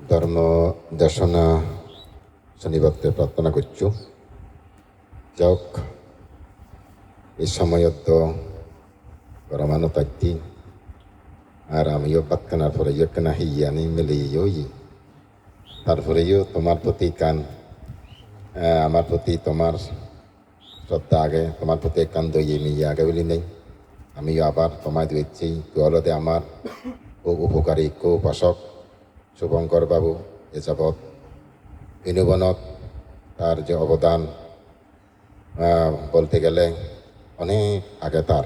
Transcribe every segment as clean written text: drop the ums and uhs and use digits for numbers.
ধর্ম দেশনা শনিবারতে প্রার্থনা করছো যাওক এই সময়ত গরমানো তাইতি আর আমিও বাতকানার পরে কেনা হিয়ানি মিলিয়েও তারপরেও তোমার প্রতি কান আমার প্রতি তোমার শ্রদ্ধা আগে তোমার প্রতি কান দইয়ে মিয়ে আগে বলি নেই আমিও আবার তোমায় দিচ্ছি দলতে আমার উপকারী উপাসক শুভঙ্কর বাবু এ যাবৎ বিনোবনত তার যে অবদান বলতে গেলে অনেক আগে তার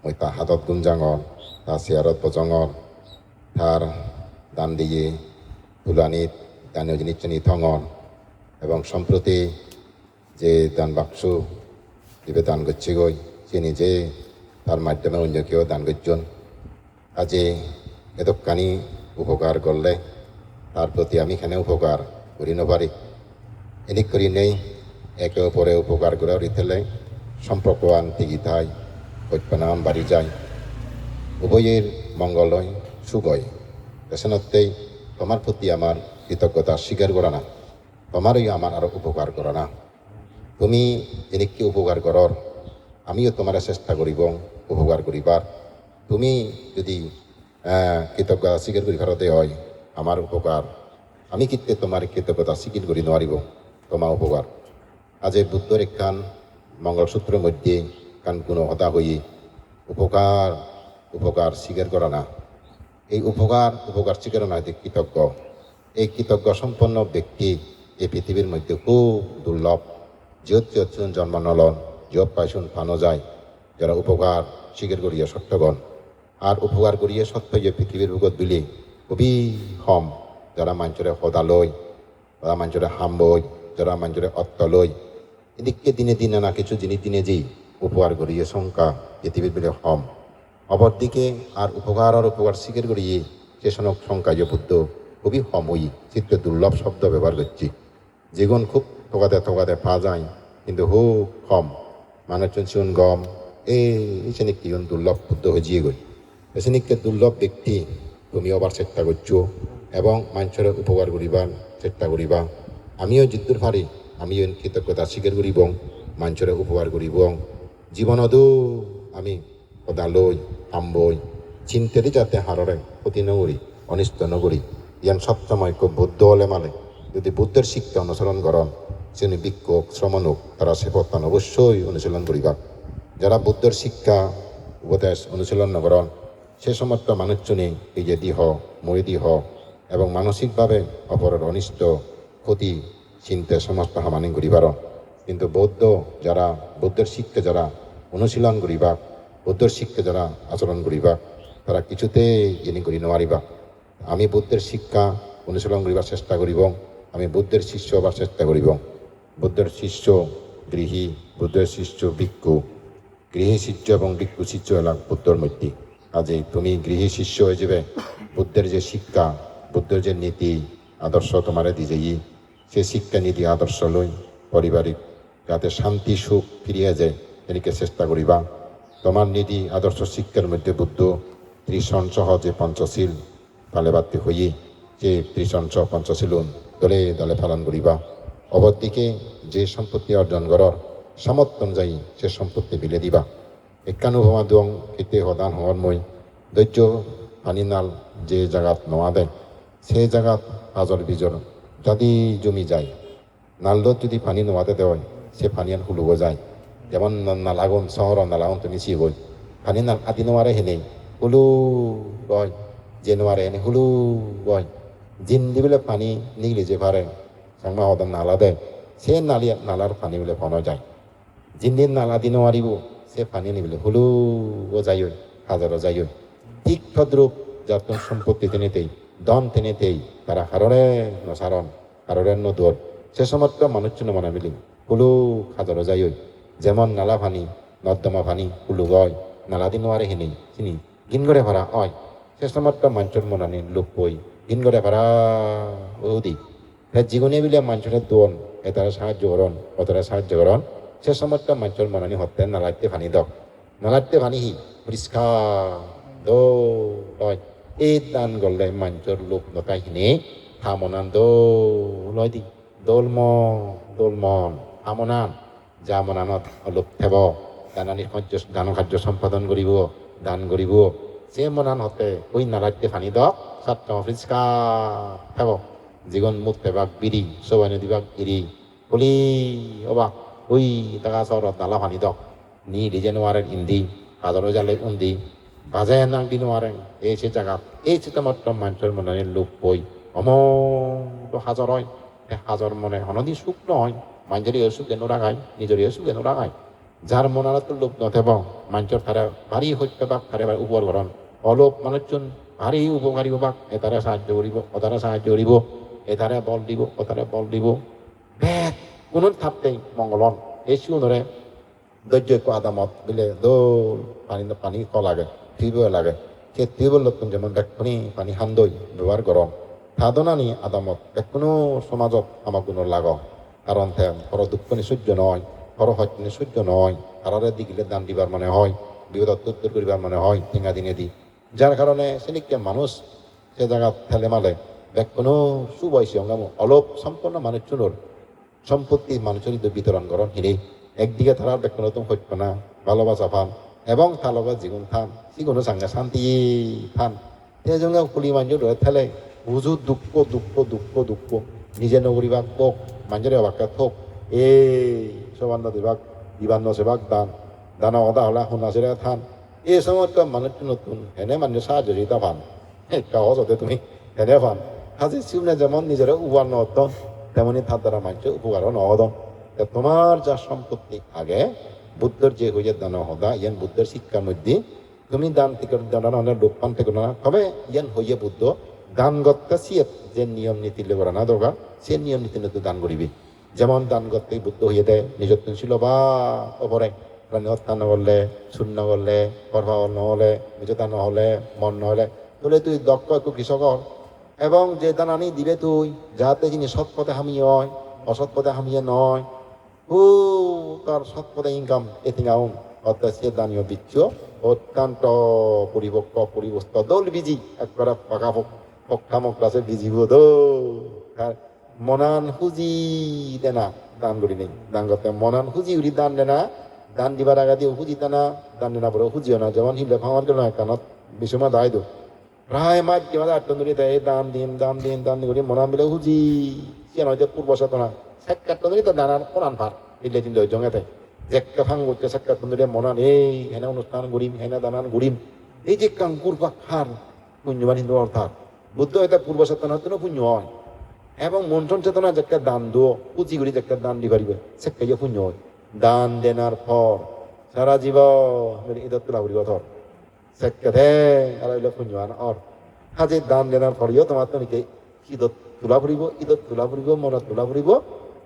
মই তা হাতত গুঞ্জাঙর তা চেয়ারত বজঙর তার দান দিয়ে তুলানিত দানীয় জিনিস থঙর এবং সম্প্রতি যে দান বাক্স দিবে দান করছে গই সে নিজে তার মাধ্যমে অন্যকেও দান করছেন কাজে এতখানি উপকার করলে তার প্রতি আমি এখানে উপকার করি নপারি এদিক করি নেই একে অপরে উপকার করে রিতেলে সম্পর্ক আনতে গীতায় ঐক্যনাম বাড়ি যায় উভয়ের মঙ্গল হয় সুখ হয় পেছনতেই তোমার প্রতি আমার কৃতজ্ঞতা স্বীকার করা না তোমারই আমার আরও উপকার করা না তুমি এনেকে উপকার করর আমিও তোমার চেষ্টা করিব উপকার করিবার তুমি যদি কৃতজ্ঞতা স্বীকার করি ভারতে হয় আমার উপকার আমি কিন্তু তোমার কৃতজ্ঞতা স্বীকার করি নোৱাৰিব তোমার উপকার আজে বুদ্ধর একখান মঙ্গলসূত্রের মধ্যে কান কোনো হতা হয়ে উপকার উপকার স্বীকার করা না এই উপকার স্বীকার না যে কৃতজ্ঞ এই কৃতজ্ঞ সম্পন্ন ব্যক্তি এই পৃথিবীর মধ্যে খুব দুর্লভ যত জন্ম নলন যত পাইছুন ফানো যায় যারা উপকার স্বীকার করিয়া সত্যগণ আর উপকার করিয়া সত্য যে পৃথিবীর বুকত বিলি খুবই কম যারা মানুষরে সদা লয় যারা মানুষরে হাম্বই যারা মানুষরে অত্ত লয় এদিকে দিনে দিনে না কিছু জিনিস দিনে যেই উপকার করিয়ে সংখ্যা পৃথিবীর বিলে কম অপরদিকে আর উপকার স্বীকার করিয়ে সে সংখ্যা যে বুদ্ধ খুবই কম ওই চিত্র দুর্লভ শব্দ ব্যবহার করছি যেগুন খুব ঠোকাতে পাওয়া যায় কিন্তু খুব কম মানুষজন চুন গম এই শ্রেণী কিজন দুর্লভ বুদ্ধ হয়ে জিয়ে গই শ্রেণীকে দুর্লভ ব্যক্তি তুমি আবার চেষ্টা করছো এবং মানুষের উপকার করিবার চেষ্টা করিবা আমিও জিদ্দুর পারি আমিও কৃতজ্ঞতা স্বীকার করিব মানুষের উপকার করিব জীবনতো আমি সদালৈ আম্বই চিন্তাতে যাতে হাররে ক্ষতি নগরী অনিষ্ট নগরী ইয়ান সবসময় খুব বুদ্ধ হলে মানে যদি বুদ্ধের শিক্ষা অনুসরণ করেন শ্রেণী বিক্ষোভ শ্রমণক তারা সে পত্তান অবশ্যই অনুশীলন করিবা যারা বুদ্ধের শিক্ষা উপদেশ অনুশীলন নকরণ সে সমস্ত মানুষজনে এই যে দিহ মই দিহ এবং মানসিকভাবে অপরের অনিষ্ট ক্ষতি চিন্তা সমস্ত হামানি করিবার কিন্তু বৌদ্ধ যারা বুদ্ধের শিক্ষা যারা অনুশীলন করিবা বুদ্ধের শিক্ষা যারা আচরণ করিবা তারা কিছুতে জিনি করি নোৱাৰিবা আমি বুদ্ধের শিক্ষা অনুশীলন করিবার চেষ্টা করিব আমি বুদ্ধের শিষ্য হবার চেষ্টা করিব বুদ্ধের শিষ্য গৃহী বুদ্ধের শিষ্য ভিক্ষু গৃহী শিষ্য এবং ভিক্ষু শিষ্য এলাক বুদ্ধর মধ্যে কাজেই তুমি গৃহী শিষ্য হয়ে যাবে বুদ্ধের যে শিক্ষা বুদ্ধের যে নীতি আদর্শ তোমারে দিয়ে সে শিক্ষা নীতি আদর্শ লই পারিবারিক যাতে শান্তি সুখ ফিরিয়ে যায় এনেকে চেষ্টা করিবা তোমার নীতি আদর্শ শিক্ষার মধ্যে বুদ্ধ ত্রিশন সহ যে পঞ্চশীল পালে বাড়তে হইয়ে যে ত্রিশন সহ পঞ্চশীল দলে দলে পালন করিবা অপরদিকে যে সম্পত্তি অর্জন করার সামর্থ্য অনুযায়ী সে সম্পত্তি বিলে দিবা একানুভমা দং খেতে সদান হওয়ার মই ধৈর্য পানী নাল যে জায়গাত নোয়া দেয় সেই জায়গাত আজর বিজর যদি জমি যায় নালদত যদি পানী নোয়াতে দেয় সে পানীয়ান হুলুব যায় যেমন নালাগন শহর নালাগন তুমি চিগই পানী নাল আদি নোয়ারে হেনে হুলু বয় যে নোয়ারে হেনে হুলু বয় জিন দিবলে পানী নিগলে যে পারে সাংমা সদান নালা দেয় সে নালার পানী বলে ফনা যায় জিন দিন নালা দি নোৱাৰিব সে পানী নিবলে হুলু যাই হাজারও যাই ঠিক তদ্রূপ যার সম্পত্তি তেনেতেই দম তেনেতেই তারা হাররে নসারণ হাররে নদর সে সমস্ত মানুষজন মনে মিলি হুলু হাজারও যাই যেমন নালা পানি নর্দমা পানি হুলু গয় নালা দি নোৱাৰে হেনে চিনি গিন করে ভাড়া হয় সে সমস্ত মানুষের মনানি লোক বই গিন করে ভাড়া দি জীবনে বিলে মানুষের দোন এতারা সাহায্য করন অতরা সাহায্য করন সে সমস্ত মানুষের মনানি হত্যা নালাইতে পানি দক নালাইতে পানি হি পরিষ্কার do loi e dan golle manjor lup no kai hini hamonan do loi di dolmon hamonan জামনানত অলপ থেব দানানি দান কাৰ্য সম্পাদন কৰিব দান কৰিব যে মনান হতে ওই নালাইতে ফানি দক ছাত্র পরিষ্কার থেব জীবন মুখ থেবাক বিড়ি সবাই দিবাক ইরি কলি অবাক ওই টাকা চরত নালা ফানি দক নি ডিজে নোয়ারেন ইন্দি হাজারো জালে উন্দি বাজে নাং দি নোয়ারেন এই সে জায়গা এই সেটা মাত্র মানুষের মনে লোক বই অমত হাজার হয় হাজার মনে হনদি সুখ নয় মানুষের সুখে নোরাগায় নিজের সুখে নোরাগায় যার মনারত লোক নথেব মানুষের তারা ভারী হত্যা বাক তারা উপর গরণ অলোপ মানুষজন ভারী উপকারী বাক এতারে সাহায্য করিব অতারে সাহায্য করিব এতারে বল দিব অতারে বল দিব ভেদ কোনো থাকতেই মঙ্গলন এই সুন্দরে ধৈর্য আদামত বিলে দোল পানি ক লাগে টিউবওয়েল লাগে সে টিউবওয়েল নতুন যেমন দেখুনি পানি হান্দই ব্যবহার গরম সাধনানি আদামত কোনো সমাজত আমাক কোনো লাগ কারণ বড় দুঃখনি সূর্য নয় বড় হত্যনি সূর্য নয় কারোরে দিগিলে দান দিবার মানে হয় বিপদ উত্তর করিবার মানে হয় ঠেঙা দিনে দি যার কারণে সেনিকে মানুষ সে জায়গা ঠেলে মালে দেখ কোনো সুবয়সী অঙ্গাম অলপ সম্পূর্ণ মানুষ চুনোর সম্পত্তি মানুষের বিতরণ করেন হিরে একদিকে তারা দেখ নতুন হত্য না ভালোবাসা ফান এবং তার লগত জীবন থান যিকোনো চাঙ্গা শান্তি থান সেই জঙ্গা খুলি মানুষ ঠেলে বুঝু দুঃখ দুঃখ দুঃখ দুঃখ নিজে নগরীবাক কক মানুষের অবাক্কা থোক এই সবান্ন দিবাক দিবান্ন সেবাক দান দানা অদা হলা সোনাচেরা থান এই সময় তো মানুষ নতুন হেনে মানুষ সাহায্যতা পান কাগজ হতে তুমি হেনে পান হাজি শিবনে যেমন নিজের উপার নতন তেমনি তার দ্বারা মানুষ উপকারও নহদন তোমার যা সম্পত্তি আগে বুদ্ধর যে হয়ে দান হদা ইয়ান বুদ্ধের শিক্ষার মধ্যে তুমি দান থেকে দান লোকপান থেকে না তবে ইয়ান হইয়ে বুদ্ধ দান গত্তা সিয়েত যে নিয়ম নীতি লেবরা না দরকার সে নিয়ম নীতি নতুন দান করিবি যেমন দান করতে বুদ্ধ হইয়ে দেয় নিজত্ব ছিল বা অপরে হত্যা নহলে শূন্য করলে পরভা নহলে নিজতা নহলে মন নহলে তাহলে তুই দক্ষ একটু কৃষকর এবং যে দান আনি দিবে তুই যাতে যিনি সৎ পথে হামিয়ে হয় অসৎ পথে হামিয়ে নয় ও তার সৎ পথে ইনকাম এতিঙাউন অর্থাৎ সে দানীয় বিচ্ছ অত্যন্ত পরিপক্ক পরিবস্ত দৌল বিজি একবারে পাকা পক্ষামক ক্লাসে বিজিব দৌড় মনান হুজি দেনা দান করি নেই দান করতে মনান হুজি উড়ি দান দেনা দান দিবার আগা দিয়ে হুজি দেনা দান দেনা পরে হুজিও না যেমন হিলে ভাঙার গেল না কানত বিষমা দায় দো প্রায় মাছ কিংবা আটটন্দরি দেয় দান দিন দান দিন দান করি মনান বিলে হুজি সে নয় যে পূর্ব সাতনা সাক্ষাৎতন্দরি তো দানার কোরআন ভার হিলে তিন জঙ্গাতে একটা ভাঙ করতে সাক্ষাৎতন্দরি মনান এই হেনা অনুষ্ঠান গড়িম হেনা দানান গড়িম এই যে কাঙ্কুর বা খার পুণ্যবান হিন্দু অর্থাৎ বুদ্ধ এটা পূর্ব সাতনা হতো পুণ্য হয় এবং মন্থন চেতনা যে একটা দান দো পুঁজি করি যে একটা দান দি পারিবে সে খাইয়ে পুণ্য হয় দান দেনার পর সারা জীব ঈদত তোলা ফুরিব ধর সেকে আর পুণ্য আন অর হাজে দান দেনার পরিও তোমার তো নিকে ঈদত তোলা ফুরিব ঈদত তোলা ফুরিব মনত তোলা ফুরিব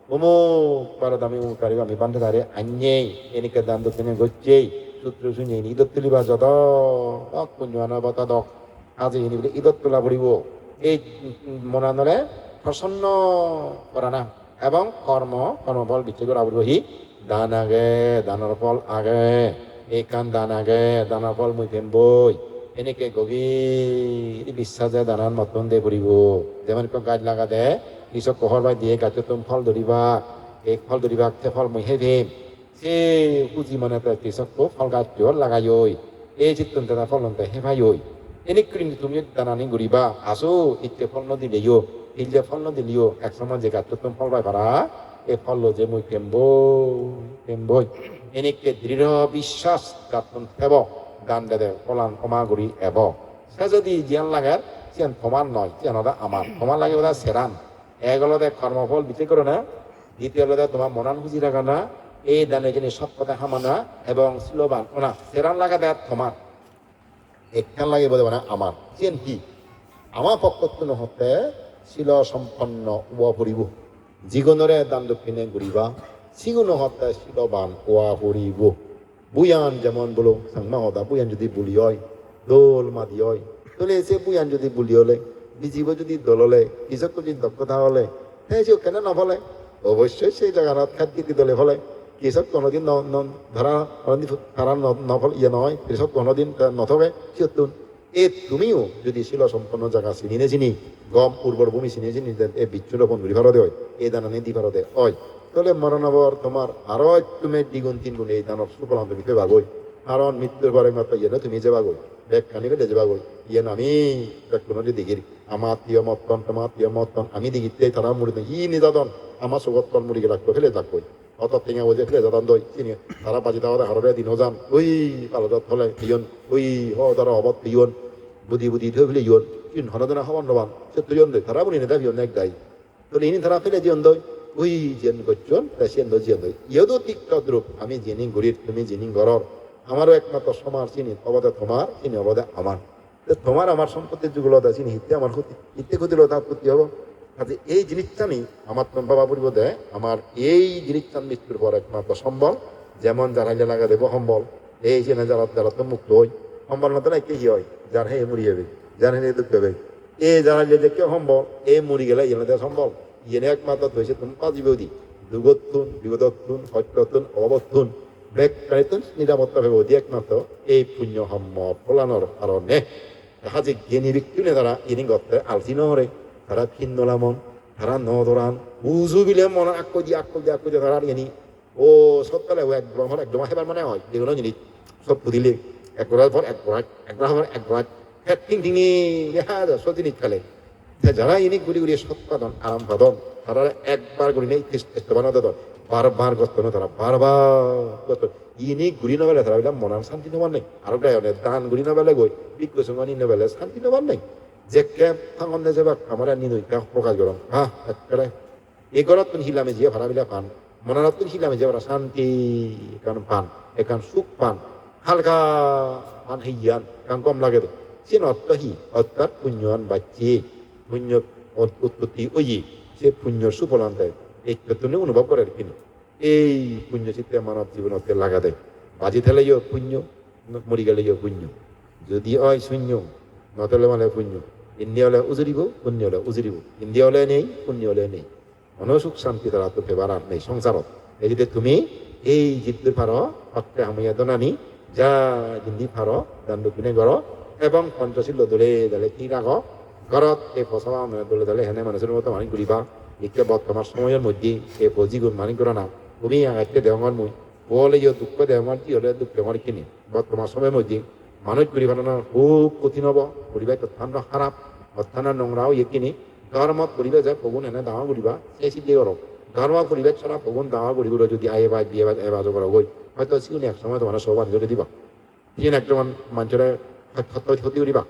অমুক পারত আমি অমুক পারিব আমি বান্ধে ধারে আনিয়েই এনেকে দান দক্ষিণে গচ্ছেই সূত্র শুনিয়ে ঈদত তুলিবা যত পুণ্য আনা বতা দক আজি এনে বলে ঈদত তোলা ফুরিব এই মনানলে প্রসন্ন করা না এবং কর্মফল বিচ্ছেদ করা বলবহি দান আগে দানের ফল আগে এই কান দান আগে দানার ফল মুইতেন বই এনেকে গভীর বিশ্বাসে দানার মতন দে ফুরিব যেমন গাছ লাগা দে কৃষক কহর বাই দিয়ে গাছে তুমি ফল ধরিবা এই ফল ধরিবা সে ফল মুই হে দেম সে পুঁজি মানে কৃষক ফল গাছ লাগাই এই চিত্তন দানা ফল হে ভাই এনেকৃম তুমি দানানি ঘুরিবা আসো ইচ্ছে ফল নদিলেও হিলে ফল নদিলেও এক সময় যে গাছ তুমি ফল পাই পারা এই ফল যে মুই কেম্বই এনেকে দৃঢ় বিশ্বাস গাতন থেব গান দে ফলান ক্ষমা করি এব সে যদি জিয়ান লাগার সিয়ান সমান নয় সিয়ান ওটা আমার সমান লাগে ওটা সেরান এক হলদে কর্মফল বিচে করে না দ্বিতীয় হলদে তোমার মনান খুঁজি রাখা না এই দানে যিনি সৎ কথা হামানা এবং শিলবান ওনা সেরান লাগা দেয় সমান একখান লাগে বলে মানে আমার চেন কি আমার পক্ষত্ব নহতে শিল সম্পন্ন ওয়া পড়িব জীবনরে দান দক্ষিণে ঘুরিবা সিগুণ হতে শিলবান ওয়া পড়িব বুয়ান যেমন বলো সাংমা হতা বুয়ান যদি বুলি হয় দোল মাদি হয় তাহলে সে বুয়ান যদি বুলি হলে বিজীব যদি দললে কৃষক যদি দক্ষতা হলে হ্যাঁ সে কেন নফলে অবশ্যই সেই জায়গার খাদ্য দলে ফলে কৃষক কোনোদিন ধরা নফল ইয়ে নয় কৃষক কোনোদিন নথবে সে এ তুমিও যদি শিল সম্পন্ন জায়গা চিনি চিনি গম উর্বর ভূমি চিনি চিনি এ বিচ্ছু রোপণ করি ভালো দেয় এই দানা দি ভালো দেয় হয় তাহলে মরণবর তোমার আরো তুমি দ্বিগুণ তিনগুণ এই দানব সুফলান্ত বিষয় বাগই কারণ মৃত্যুর পরে মাত্র ইয়ে না তুমি যে বাগই ব্যাগ কানি ফেলে যে বাগই ইয়ে আমি কোনো দিগির আমার প্রিয় মতন তোমার প্রিয় মতন আমি দিগিতে তারা মুড়ি ই নিদাদন আমার সুগতন মুড়িকে রাখবো ফেলে থাকবো অত টেঙা বোঝে ফেলে যাতাম দই চিনি তারা বাজি তাওয়া হারে দিনও যান ওই পালদত হলে ইয়ন ওই হ তারা অবত ইয়ন বুদ্ধি বুদ্ধি ধরে ফেলে ইয়ন ইন হনদনা হওয়ান নবান সে তুইন দই তারা বলি নেতা ইয়ন এক গাই তো ইনি তারা ফেলে দিয়ন দই ওই জেন করছন তা সে জিয়ন দই ইয়েদও ঠিক তদ্রুপ আমি জেনি গরিব তুমি জেনি গরর আমারও একমাত্র সমার চিনি অবদা তোমার চিনি অবদা আমার তোমার আমার সম্পত্তির যুগল চিনি হিতে আমার ক্ষতি হিতে ক্ষতি হলো তার ক্ষতি হবো কাজে এই জিনিসটা আমি আমার বাবা পরিব দেয় আমার এই জিনিসটা মৃত্যুর পর একমাত্র সম্বল যেমন যারা লাগা দেবো সম্বল এই যে না যারা যারা তো মুক্ত হই সম্বল না তো না কি হয় যার হে মরি যাবে যার হে দুঃখ হবে এ যারা যে কেউ সম্বল এ মরি গেলে ইয়ে দেয় সম্বল ইয়ে একমাত্র হয়েছে তুমি পাঁচবিবধি দুগতুন বিগততুন সত্যতুন অবতুন ব্যাগকারিতুন নিরাপত্তা ভেবধি একমাত্র এই পুণ্য সম্মত ফলানোর কারণে তাহা যে জ্ঞানী ব্যক্তি তারা ইনি গত্তে আলসি নহরে তারা খিন্নলামন তারা নদরান উজু বিলে মন আক্য দিয়ে তারা জানি ও সবকালে একদম হেবার মানে হয় যেগুলো জিনিস সব বুঝিলে একবার পর একবার ফ্যাটিং টিঙি সব জিনিস খেলে যারা ইনি গুড়ি গুড়িয়ে সৎপাদন আরাম পাদন তারা একবার গুড়ি নেই বানাতে বারবার গস্ত না তারা বারবার ইনি ঘুরি নবেলে তারা বললাম মনার শান্তি নেবার নেই আরো গায়ে দান ঘুরি নবেলে গই বিজ্ঞ সঙ্গানি নবেলে শান্তি নেবার নেই যে ক্যাব থাঙন দে যাবা আমার নিনই প্রকাশ গরম হ্যাঁ একেবারে এই গরত তুমি হিলামে যে ভাড়া বিলা পান মনারত তুমি হিলামে যে শান্তি কারণ পান এখান সুখ পান হালকা পান হইয়ান কারণ কম লাগে সে অর্থহি অর্থাৎ পুণ্যন বাচ্চি পুণ্য উৎপত্তি ওই সে পুণ্য সুফলন দেয় এই তুমি অনুভব করে কিনা এই পুণ্য চিত্তে মানব জীবনতে লাগা দেয় বাজি থেলেও পুণ্য মরি গেলেও পুণ্য যদি হয় শূন্য নতলে মানে পুণ্য ইন্ডিয়া হলে উজুরিব পুণ্য হলে উজুরিব ইন্ডিয়া হলে নেই পুণ্য হলে নেই মনসুখ শান্তি তারা তো ফেবার আর নেই সংসারত এই যদি তুমি এই জিদ্দু ফারো হত্যা হামিয়া দনানি যা জিন্দি ফারো দান্ড কিনে গর এবং পঞ্চশীল দলে দলে কি রাখ ঘরত এই ফসলা দলে দলে হেনে মানুষের মতো মানি ঘুরিবা একে বর্তমান সময়ের মধ্যে এই ফজিগুণ মানি করো না তুমি একটা দেওয়ার মুই বলে দুঃখ দেওয়ার কি হলে দুঃখ দেওয়ার কিনি বর্তমান সময়ের মধ্যে মানুষ ঘুরি বানানোর খুব কঠিন হব পরিবেশ অত্যন্ত খারাপ অত্যন্ত নোংরাও কিনি ধর্মত পরিবেশ যায় পগুন এনে দাওয়া ঘুরিবা সেই সিদ্ধি করো ধর্ম পরিবেশ ছাড়া পগুন দাওয়া ঘুরিগুলো যদি আয়ে বাজ দিয়ে বাজ করা গই হয়তো সিউনি এক সময় তোমার সব আনজলে দিবা সিন একটা মানুষের ক্ষতি করিবা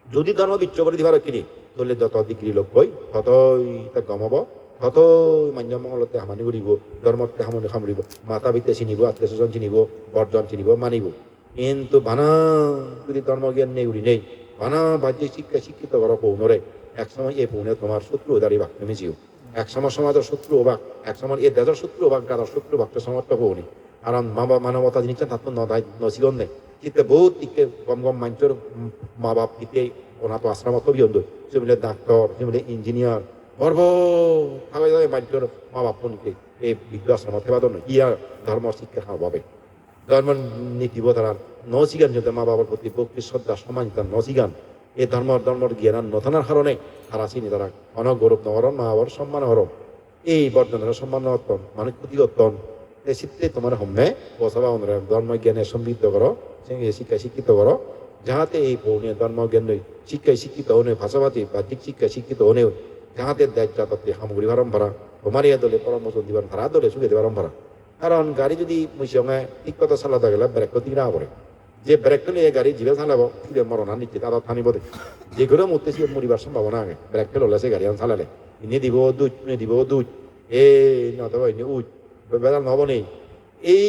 যদি ধর্ম বিচ্ছ করে দিবার কিনি তাহলে যত ডিগ্রি লোক হই ততই তা গমাব ততই মান্য মঙ্গলতে হামানি ঘুরিব ধর্মতে হামনি সামরিব মাতা পিতা চিনিব আত্মীয় স্বজন চিনিব বর্জন চিনিব মানিব কিন্তু বানা যদি ধর্মজ্ঞান নেই উড়ি নেই বানা বাহ্যিক শিক্ষা শিক্ষিত করো পৌনরে একসময় এই পৌনে তোমার শত্রু দাঁড়িয়ে তুমি জিও একসময় সমাজের শত্রু অবাক একসময় এই দেশের শত্রু অবাক গাদার শত্রু বাক্য সমর্থ পৌনি কারণ মানবতা জিনিসটা তার তো নছিলন নেই কিন্তু বহুত দিকে গম গম মানুষের মা বাপ দিকে ওনা তো আশ্রমত বিয়ন্দ সে বলে ডাক্তার সে বলে ইঞ্জিনিয়ার গর্ব থাকা যায় মানুষের মা বাপ নিকে এই বিজ্ঞ আশ্রমত সেবাদন ইয়া ধর্ম শিক্ষা খাওয়া পাবে ধর্ম নীতিব তারা নচিগান যদি মা বাবার প্রতি ভক্তি শ্রদ্ধা সমানিতা নচিগান এই ধর্মর জ্ঞান নথনার কারণে তারা চিনি তারা অনেক গৌরব নহরণ মা বাবার সম্মান হরম এই বর্ধনের সম্মান অর্তন মানুষ ক্ষতি অর্তন এই চিত্তে তোমার হম্যে বসবা অনুরাগ ধর্ম জ্ঞানে সমৃদ্ধ করো শিক্ষায় শিক্ষিত করো যাহাতে এই পৌনে ধর্ম জ্ঞান শিক্ষায় শিক্ষিত হনে ভাষাভাষী বাহ্যিক শিক্ষায় শিক্ষিত হনে যাহাতে দায়িত্ব তত্ত্বে সামগ্রী ভারম ভরা তোমার ইয়া দলে পরামর্শ দিবার ভাড়া দলে সুখে দিবার ভরা কারণ গাড়ি যদি সঙ্গে ঠিক কথা চালাতে গেলে ব্রেক করতে না পড়ে যে ব্রেক করলে এই গাড়ি জিরে চালাবো ফিরে মরণা নিচ্ছে তারা থানিব দে যে করে মরতে সে মরিবার সম্ভাবনা আগে ব্রেক ফেল হলে সে গাড়ি আন চালালে ইনি দিব দুধ নতবা ইনি উচ বেদাল নহব নেই এই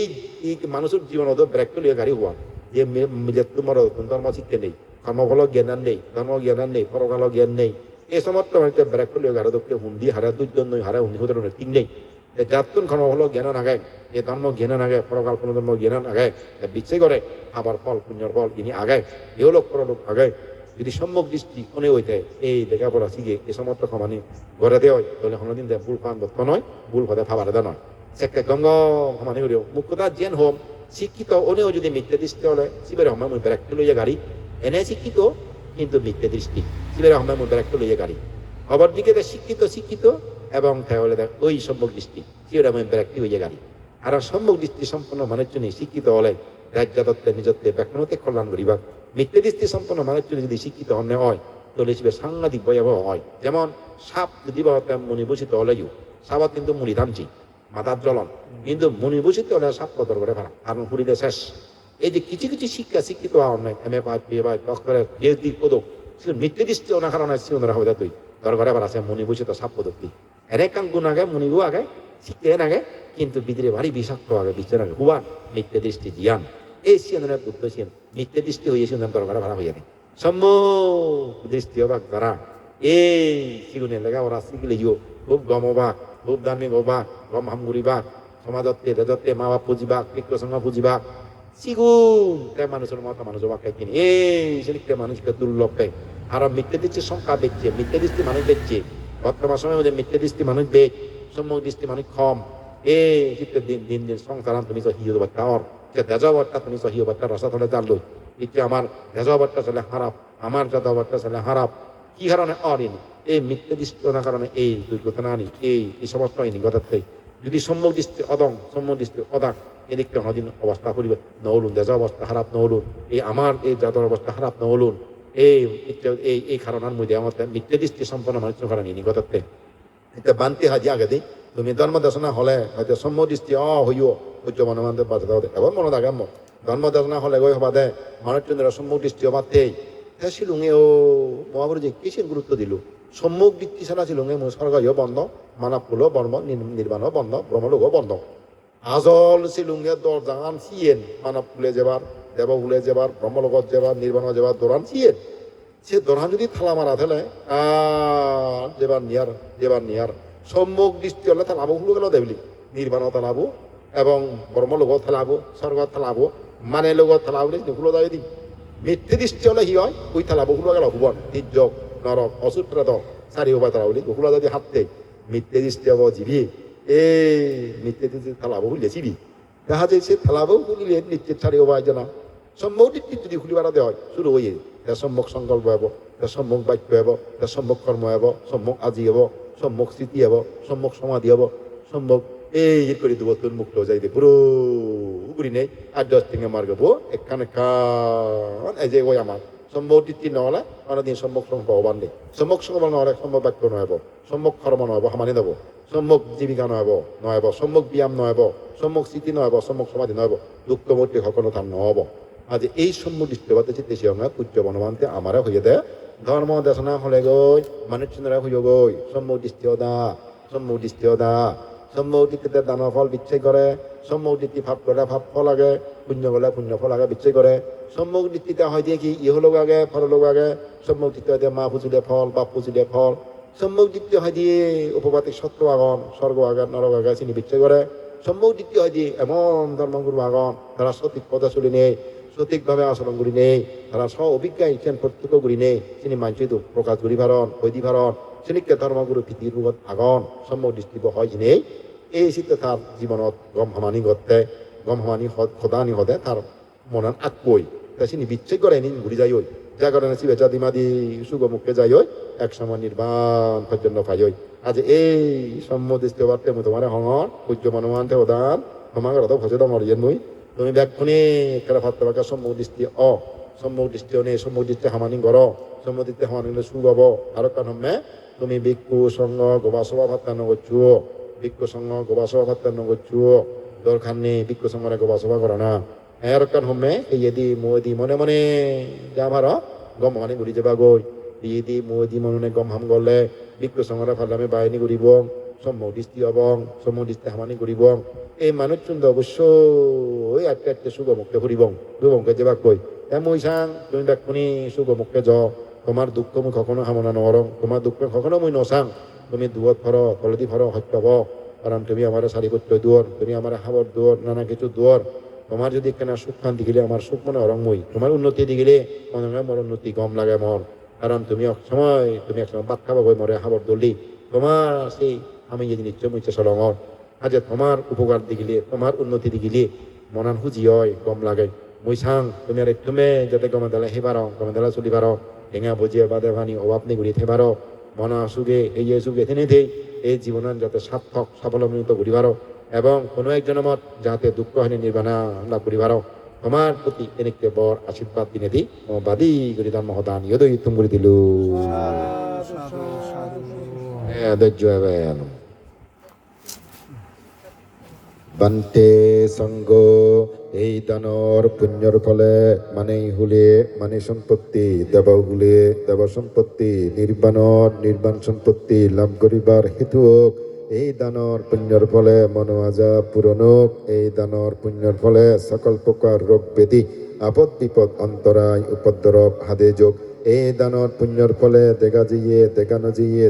মানুষের জীবন ব্রেক করলে গাড়ি হওয়া যে মৃত্যু মর ধর্ম শিক্ষা নেই কর্মফল জ্ঞান নেই ধর্ম জ্ঞান নেই পরকাল জ্ঞান নেই এই সমস্ত ব্রেক করলে গাড়ি দক্ষে হুন্দি হারা দুজন নই হারা হুন্দি হতে ঠিক নেই যাতুন কর্মফল জ্ঞান নাগায় এ ধর্ম জ্ঞান নাগায় পরকাল কোনো ধর্ম জ্ঞান নাগায় বিচ্ছে করে আবার ফল পুণ্যর ফল ইনি আগায় এও লোক পরলোক আগায় যদি সম্যক দৃষ্টি কোনে হইতে এই লেখাপড়া শিখে এই সমস্ত সমানি ঘরে দেওয়া হয় তাহলে কোনোদিন দেয় ভুল ফান দত্ত নয় ভুল ফাদে ফাবার দা নয় সেকে গঙ্গ সমানি করিও মুখ্যতা জেন হোম শিক্ষিত অনেও যদি মিথ্যে দৃষ্টি হলে শিবের সময় মুই ব্রেক লইয়া গাড়ি এনে শিক্ষিত কিন্তু মিথ্যে দৃষ্টি শিবের আহমেদ মুদ্রা একটু লইয়ে গাড়ি খবর দিকে শিক্ষিত শিক্ষিত এবং তাহলে দেখ ওই সম্মুখ দৃষ্টি শিবের আহমেদ একটি হইয়ে গাড়ি আর সম্মুখ দৃষ্টি সম্পন্ন মানুষ জন্য শিক্ষিত হলে রাজ্যদত্তে নিজত্বে ব্যাখ্যানতে কল্যাণ করিবা মিথ্যে দৃষ্টি সম্পন্ন মানুষ জন্য যদি শিক্ষিত অন্য হয় তাহলে শিবের সাংঘাতিক ভয়াবহ হয় যেমন সাপ যদি মণিভূষিত হলেও সাপত কিন্তু মুড়ি ধামছি মাথার জ্বলন কিন্তু মণিভূষিত হলে সাপ কদর করে ফেলা কারণ পুরীতে শেষ এই যে কিছু কিছু শিক্ষা শিক্ষিত হওয়ার নয় M A pass BA pass ডক্টরের পিএইচডি পদক মিথ্যে দৃষ্টি অনেক কারণে সিউনরা হবে তুই দরকারে আবার আছে মণিভূষিত সাপ পদকটি এনে কান গুণ আগে মণিভূ আগে শিখতে আগে কিন্তু ভিতরে ভারী বিষাক্ত আগে বিচার আগে হুয়ান মিথ্যে দৃষ্টি জিয়ান এই সিয়নের বুদ্ধ সিয়ন মিথ্যে দৃষ্টি হয়ে সিয়নের দরকারে ভাড়া হইয়া নেই সম্মুখ দৃষ্টি অবাক দ্বারা এই সিগুনের লেগা ওরা শিখলে খুব গম অবাক খুব দামি অবাক গম হামগুড়ি বাক সমাজত্বে দেজত্বে মা বাপ পুঁজিবাক বিক্রসঙ্গ পুঁজিবাক সিগুন তাই মানুষের মতো মানুষ অবাক খাই কিনি এই সেদিকে মানুষকে দুর্লভ পায় আর মিথ্যে দৃষ্টি সংখ্যা দেখছে মিথ্যে দৃষ্টি মানুষ দেখছে বর্তমান সময়ের মধ্যে মিথ্যে দৃষ্টি মানুষ দেখ সম্মুখ দৃষ্টি মানুষ কম এই দিন দিন দিন সংসার তুমি হিয় বার্তা অর দেজবার্তা তুমি হিয় বার্তা রসা ধরে জানলো ইচ্ছে আমার দেজবার্তা চলে খারাপ আমার যাদাবার্তা চলে খারাপ কি কারণে অরিনি এই মিথ্যে দৃষ্টি না কারণে এই দুর্ঘটনা আনি এই সমস্ত আইনি গতাতে যদি সম্মুখ দৃষ্টি অদং সম্মুখ দৃষ্টি অদাক এদিকটা অদিন অবস্থা করিবে নহলুন দেজ অবস্থা খারাপ নহলুন এই আমার এই জাতর অবস্থা খারাপ নহলুন এই এই কারণের মধ্যে আমাদের মিথ্যে দৃষ্টি সম্পন্ন মানুষের কারণে নিগতাতে এটা বানতে হাজি আগে দিই তুমি ধর্ম দেশনা হলে হয়তো সম্মুখ দৃষ্টি হইও সূর্য মনোমানতে বাধা দেওয়া এবার মনে থাকে ধর্ম দেশনা হলে গই হবা দে মানুষজনের সম্মুখ দৃষ্টি অবাতেই হ্যাঁ শিলুঙে ও মহাপুরু যে কিসের গুরুত্ব দিল সম্মুখ দৃষ্টি ছাড়া শিলুঙে স্বর্গীয় বন্ধ মানবকুল বর্ম নির্মাণ বন্ধ ব্রহ্মলোক বন্ধ আজল শিলুঙে দরজান সিয়েন মানবকুলে যাবার দেবকুলে যাবার ব্রহ্মলোকত যাবার নির্বাণ যাবার দৌড়ান সিয়েন সে দৌড়ান যদি থালা মারা থেলে যেবার নিয়ার সম্মুখ দৃষ্টি হলে থালাবো হুলো গেল দেবলি নির্বাণ থালাবো এবং ব্রহ্মলোক থালাবো স্বর্গ থালাবো মানে লোক থালাবো হুলো দাবি দিই মিথ্যে দৃষ্টি হলে কি হয় ওই থালা বহুলো গেল ভুবন তির্যক নরক অসুত্রত সারি হবা তারা বলি বহুলো যদি হাততে মিথ্যে দৃষ্টি হব জীবি এই মিথ্যে দৃষ্টি থালা বহু লেছিবি দেখা যায় সে থালা বহু খুলিলে নিত্যের সারি হবা জানা সম্ভব দৃষ্টি যদি খুলিবার দেওয়া হয় শুরু হয়ে তার সম্মুখ সংকল্প হব তার সম্মুখ বাক্য হব তার সম্মুখ কর্ম হব সম্মুখ আজি হব সম্মুখ স্মৃতি হব সম্মুখ সমাধি হব সম্মুখ এই করে দেবো তোর মুক্ত যাই দে পুরো উগুরি নেই আর 10 থেকে মার গবো একখানে কান এই যে ওই আমার সম্ভব দৃষ্টি নহলে অনেকদিন সম্মুখ সংকল্প হবার নেই সম্মুখ সংকল্প নহলে সম্ভব বাক্য নহব সম্মুখ কর্ম নহব সামানি দেব সম্মুখ জীবিকা নহব সম্মুখ ব্যায়াম নহব সম্মুখ স্মৃতি নহব সম্মুখ সমাধি নহব দুঃখমূর্তি সকলো ধান নহব আজ এই সম্মুখ দৃষ্টি বাদে চিত্তে সে আমরা পূজ্য বনমান্তে আমারা হইয়ে দেয় ধর্ম দেশনা হলে গই মানুষজনেরা হইয় গই সম্মুখ দৃষ্টি অদা সম্মুখ দৃষ্টি অদা সম্মুখ দৃষ্টিতে দান ফল বিচ্ছয় করে সম্মুখ দৃষ্টি ভাব করে ভাব ফল আগে পুণ্য গলে পুণ্য ফল আগে বিচ্ছয় করে সম্মুখ দৃষ্টিতে হয় দিয়ে কি ইহলোক আগে পরলোক আগে সম্মুখ দৃষ্টি হয় দিয়ে মা পুজিলে ফল বাপ পুজিলে ফল সম্মুখ দৃষ্টি হয় দিয়ে উপপাতিক সত্য আগন স্বর্গ আগন নরক আগে চিনি বিচ্ছয় করে সম্মুখ দৃষ্টি হয় দিয়ে এমন ধর্মগুরু আগন তারা সঠিক পথে চলি নেই সঠিকভাবে আচরণ করি নেই তারা স্ব অভিজ্ঞায় প্রত্যক্ষ করি নেই চিনি মানছি তো প্রকাশ করি ভারণ বৈদি ভারণ সেনিকে ধর্মগুরু পৃথিবীর রূপত আগন সম্মুখ দৃষ্টি হয় নেই এই চিত্তে তার জীবনত গম হামানি ঘটে গম হামানি সদানি হদে তার মনত আকবই তাই চিনি বিচ্ছেদ করে নিন ঘুরি যাই যা কারণে শিবে জাদিমাদি সুগমুখে যাই এক সময় নির্বাণ পর্যন্ত পাই আজ এই সম্মুখ দৃষ্টি বার্তে মই তোমার হঙর সূর্য মনোমানতে উদান আমার ঘৰত ভজে দম অরিয়েন মই তুমি ব্যাগখনি খেলা ভাত পাকা সম্মুখ দৃষ্টি সম্মুখ দৃষ্টি নেই সম্মুখ দৃষ্টি হামানি ঘর সম্মুখ দৃষ্টি হামানি সু গাব আর কারণে তুমি ভিক্ষু সঙ্গ গোবাসভা ভাত্তান্ন করছো ভিক্ষু সঙ্গ গোবাসভা ভাত্তান্ন করছো দরকার নেই ভিক্ষু সঙ্গরে গোবাসভা করে না এর কারণে এই এদি মোদি মনে মনে যা ভার গম হানি ঘুরি যাবা গই দি মোদি মনে গম হাম গলে ভিক্ষু সঙ্গরে ফালামে বাহিনী ঘুরিব সম্মুখ দৃষ্টি হবং সম্মুখ দৃষ্টি হামানি ঘুরিব এই মানুষজন অবশ্যই আটকে আটকে শুভমুখে ঘুরিবং শুভমুখে যাবা কই মই চাং তুমি ব্যাগখনি শুভমুখে য তোমার দুঃখ মই কখনো কামনা নকরং তোমার দুঃখ কখনো মই নচাং তুমি দূৰত ফর হলদি ফর সত্য হব কারণ তুমি আমার সারিপত্য দূর তুমি আমার খাবার দূর নানা কিছু দূর তোমার যদি কেনা সুখ শান্তি গেলে আমার সুখ মনে হরং মই তোমার উন্নতি দি গেলে মনে হয় মোর উন্নতি কম লাগে মর কারণ তুমি এক সময় ভাত খাব গই মরে খাবার দলি তোমার সেই আমি যদি নিশ্চয় মুচ্ছে চলঙর আজ তোমার উপকার দি গেলে তোমার উন্নতি দি গেলে মনান হুজি হয় কম লাগে মুইসাং তুমি আর তুমি যাতে গমেদালা হে পারো গমেদালা চলি পারো হেঙা বুঝিয়ে বাদে ভানি অভাব নিগুড়ি থে পারো মনা সুগে এই সুগে থেনে থে এই জীবনের যাতে সার্থক স্বাবলম্বিত করি পারো এবং কোনো একজনের মত যাতে দুঃখ হানি নির্বাণা লাভ করি পারো তোমার প্রতি এনেকে বর আশীর্বাদ দিনে দি বাদী করি তার মহদান ইয়দই তুম করে দিল ধৈর্য এবেন বান্তে সঙ্গ এই দানর পুণ্যর ফলে মানেই হুলে মানে সম্পত্তি দেব হুলে দেব সম্পত্তি নির্বাণ সম্পত্তি লাভ করিবার হেতু এই দানর পুণ্যর ফলে মনোয়াজা পূরণক এই দানর পুণ্যর ফলে সকল প্রকার রোগ ব্যাধি আপদ বিপদ অন্তরায় উপদ্রব হাদে যোগ এই দানর পুণ্যর ফলে দেখানো জিয়ে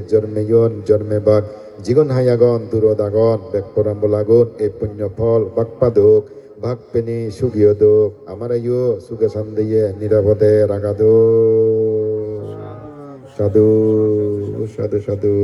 জন্মে বাঘ জীবন হাইয়াগন দূরদাগন ব্যাকপরাম্ব লাগুন এই পুণ্য ফল বাকপাদক ভাগ পেনি সুগীয় দোক আমার সুখে সন্দেহে নিরাপদে রাগাদো সাধু সাধু সাধু